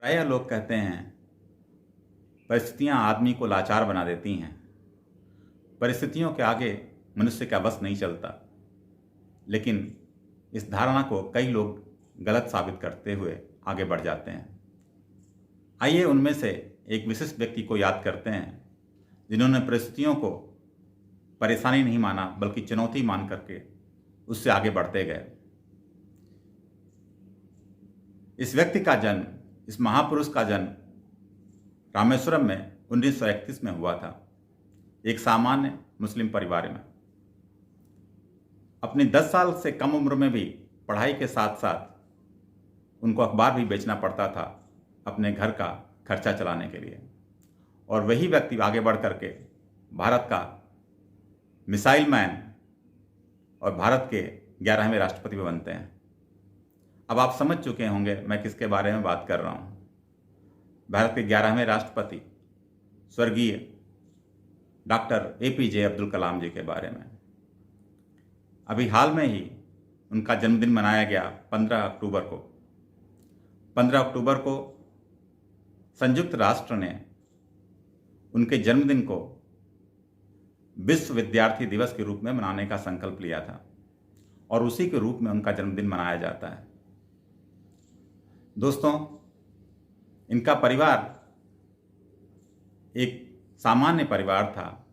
प्रायः लोग कहते हैं परिस्थितियां आदमी को लाचार बना देती हैं। परिस्थितियों के आगे मनुष्य का बस नहीं चलता। लेकिन इस धारणा को कई लोग गलत साबित करते हुए आगे बढ़ जाते हैं। आइए उनमें से एक विशिष्ट व्यक्ति को याद करते हैं जिन्होंने परिस्थितियों को परेशानी नहीं माना बल्कि चुनौती मान करके उससे आगे बढ़ते गए। इस व्यक्ति का जन्म, इस महापुरुष का जन्म रामेश्वरम में 1931 में हुआ था, एक सामान्य मुस्लिम परिवार में। अपनी 10 साल से कम उम्र में भी पढ़ाई के साथ साथ उनको अखबार भी बेचना पड़ता था अपने घर का खर्चा चलाने के लिए। और वही व्यक्ति आगे बढ़ करके भारत का मिसाइल मैन और भारत के 11वें राष्ट्रपति भी बनते हैं। अब आप समझ चुके होंगे मैं किसके बारे में बात कर रहा हूँ। भारत के 11वें राष्ट्रपति स्वर्गीय डॉक्टर APJ अब्दुल कलाम जी के बारे में। अभी हाल में ही उनका जन्मदिन मनाया गया 15 अक्टूबर को। 15 अक्टूबर को संयुक्त राष्ट्र ने उनके जन्मदिन को विश्व विद्यार्थी दिवस के रूप में मनाने का संकल्प लिया था और उसी के रूप में उनका जन्मदिन मनाया जाता है। दोस्तों, इनका परिवार एक सामान्य परिवार था।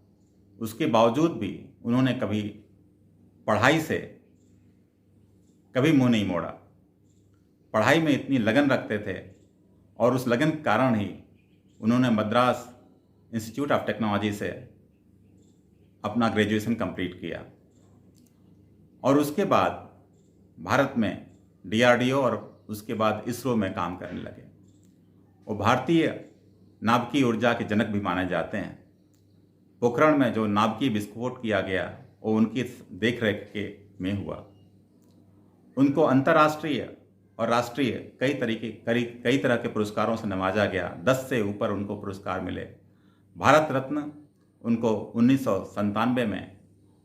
उसके बावजूद भी उन्होंने कभी पढ़ाई से कभी मुंह नहीं मोड़ा। पढ़ाई में इतनी लगन रखते थे और उस लगन के कारण ही उन्होंने मद्रास इंस्टीट्यूट ऑफ टेक्नोलॉजी से अपना ग्रेजुएशन कंप्लीट किया और उसके बाद भारत में DRDO और उसके बाद इसरो में काम करने लगे। वो भारतीय नाभिकीय ऊर्जा के जनक भी माने जाते हैं। पोखरण में जो नाभिकीय विस्फोट किया गया वो उनकी देखरेख के में हुआ। उनको अंतर्राष्ट्रीय और राष्ट्रीय कई तरह के पुरस्कारों से नवाजा गया। 10 से ऊपर उनको पुरस्कार मिले। भारत रत्न उनको 1997 में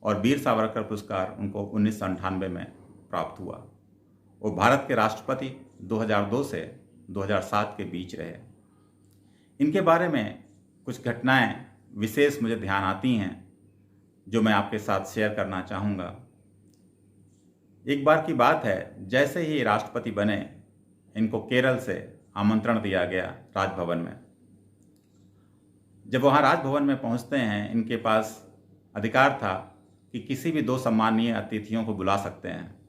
और वीर सावरकर पुरस्कार उनको 1998 में प्राप्त हुआ। वो भारत के राष्ट्रपति 2002 से 2007 के बीच रहे। इनके बारे में कुछ घटनाएं विशेष मुझे ध्यान आती हैं जो मैं आपके साथ शेयर करना चाहूँगा। एक बार की बात है, जैसे ही राष्ट्रपति बने इनको केरल से आमंत्रण दिया गया राजभवन में। जब वहाँ राजभवन में पहुँचते हैं, इनके पास अधिकार था कि किसी भी 2 सम्माननीय अतिथियों को बुला सकते हैं।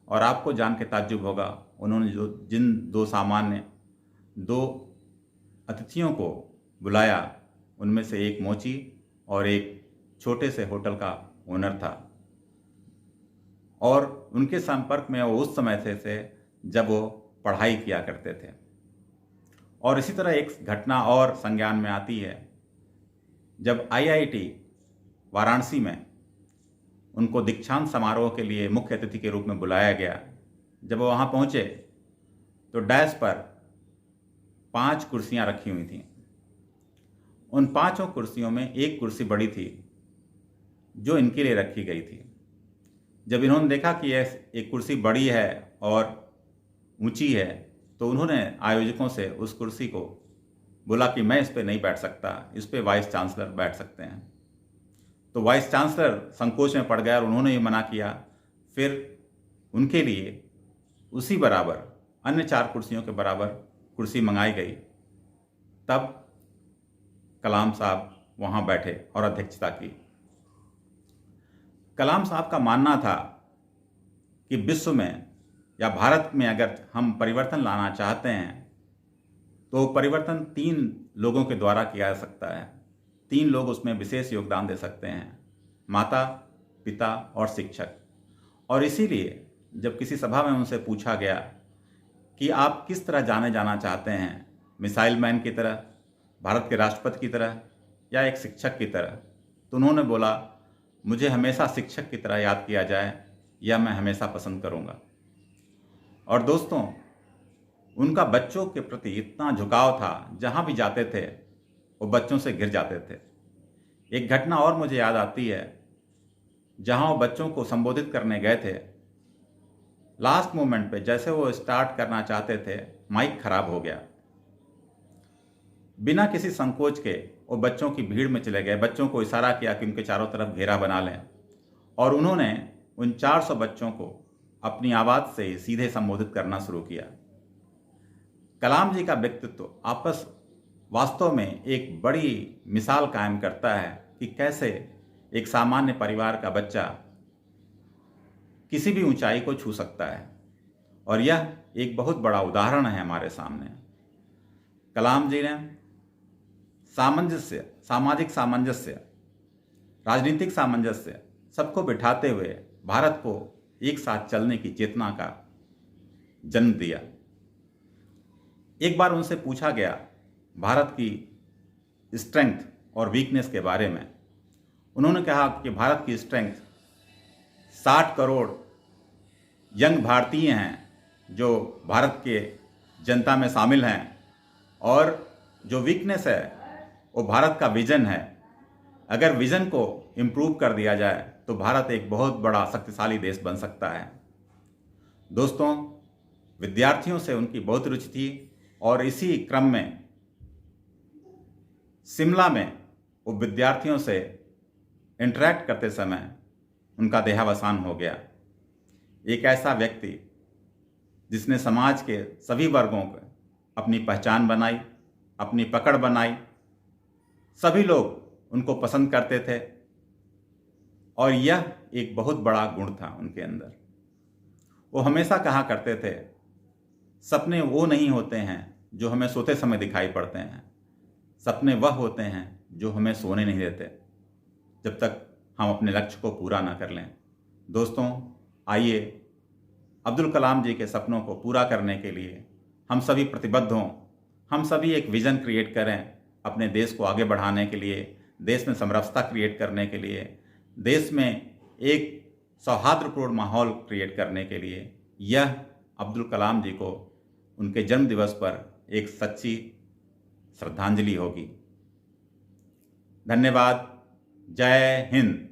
और आपको जान के ताज्जुब होगा, उन्होंने जिन 2 अतिथियों को बुलाया उनमें से एक मोची और एक छोटे से होटल का ओनर था। और उनके संपर्क में वो उस समय से जब वो पढ़ाई किया करते थे। और इसी तरह एक घटना और संज्ञान में आती है, जब IIT वाराणसी में उनको दीक्षांत समारोह के लिए मुख्य अतिथि के रूप में बुलाया गया। जब वो वहाँ पहुँचे तो डैश पर 5 कुर्सियाँ रखी हुई थीं। उन 5 कुर्सियों में एक कुर्सी बड़ी थी जो इनके लिए रखी गई थी। जब इन्होंने देखा कि यह एक कुर्सी बड़ी है और ऊंची है तो उन्होंने आयोजकों से उस कुर्सी को बोला कि मैं इस पर नहीं बैठ सकता, इस पर वाइस चांसलर बैठ सकते हैं। तो वाइस चांसलर संकोच में पड़ गया और उन्होंने ये मना किया। फिर उनके लिए उसी बराबर अन्य 4 कुर्सियों के बराबर कुर्सी मंगाई गई। तब कलाम साहब वहाँ बैठे और अध्यक्षता की। कलाम साहब का मानना था कि विश्व में या भारत में अगर हम परिवर्तन लाना चाहते हैं तो परिवर्तन 3 लोगों के द्वारा किया जा सकता है। 3 लोग उसमें विशेष योगदान दे सकते हैं, माता, पिता और शिक्षक। और इसीलिए जब किसी सभा में उनसे पूछा गया कि आप किस तरह जाने जाना चाहते हैं, मिसाइल मैन की तरह, भारत के राष्ट्रपति की तरह या एक शिक्षक की तरह, तो उन्होंने बोला मुझे हमेशा शिक्षक की तरह याद किया जाए, यह मैं हमेशा पसंद करूँगा। और दोस्तों, उनका बच्चों के प्रति इतना झुकाव था, जहाँ भी जाते थे वो बच्चों से घिर जाते थे। एक घटना और मुझे याद आती है, जहाँ वो बच्चों को संबोधित करने गए थे। लास्ट मोमेंट पे जैसे वो स्टार्ट करना चाहते थे, माइक खराब हो गया बिना किसी संकोच के वो बच्चों की भीड़ में चले गए, बच्चों को इशारा किया कि उनके चारों तरफ घेरा बना लें, और उन्होंने उन 400 बच्चों को अपनी आवाज़ से सीधे संबोधित करना शुरू किया। कलाम जी का व्यक्तित्व वास्तव में एक बड़ी मिसाल कायम करता है कि कैसे एक सामान्य परिवार का बच्चा किसी भी ऊंचाई को छू सकता है, और यह एक बहुत बड़ा उदाहरण है हमारे सामने। कलाम जी ने सामाजिक सामंजस्य, राजनीतिक सामंजस्य सबको बिठाते हुए भारत को एक साथ चलने की चेतना का जन्म दिया। एक बार उनसे पूछा गया भारत की स्ट्रेंथ और वीकनेस के बारे में। उन्होंने कहा कि भारत की स्ट्रेंथ 60 करोड़ यंग भारतीय हैं जो भारत के जनता में शामिल हैं, और जो वीकनेस है वो भारत का विजन है। अगर विजन को इम्प्रूव कर दिया जाए तो भारत एक बहुत बड़ा शक्तिशाली देश बन सकता है। दोस्तों, विद्यार्थियों से उनकी बहुत रुचि थी, और इसी क्रम में शिमला में वो विद्यार्थियों से इंटरेक्ट करते समय उनका देहावसान हो गया। एक ऐसा व्यक्ति जिसने समाज के सभी वर्गों को अपनी पहचान बनाई, अपनी पकड़ बनाई, सभी लोग उनको पसंद करते थे, और यह एक बहुत बड़ा गुण था उनके अंदर। वो हमेशा कहा करते थे, सपने वो नहीं होते हैं जो हमें सोते समय दिखाई पड़ते हैं, सपने वह होते हैं जो हमें सोने नहीं देते जब तक हम अपने लक्ष्य को पूरा ना कर लें। दोस्तों, आइए अब्दुल कलाम जी के सपनों को पूरा करने के लिए हम सभी प्रतिबद्ध हों, हम सभी एक विज़न क्रिएट करें अपने देश को आगे बढ़ाने के लिए, देश में समरसता क्रिएट करने के लिए, देश में एक सौहार्दपूर्ण माहौल क्रिएट करने के लिए। यह अब्दुल कलाम जी को उनके जन्म दिवस पर एक सच्ची श्रद्धांजलि होगी। धन्यवाद। जय हिंद।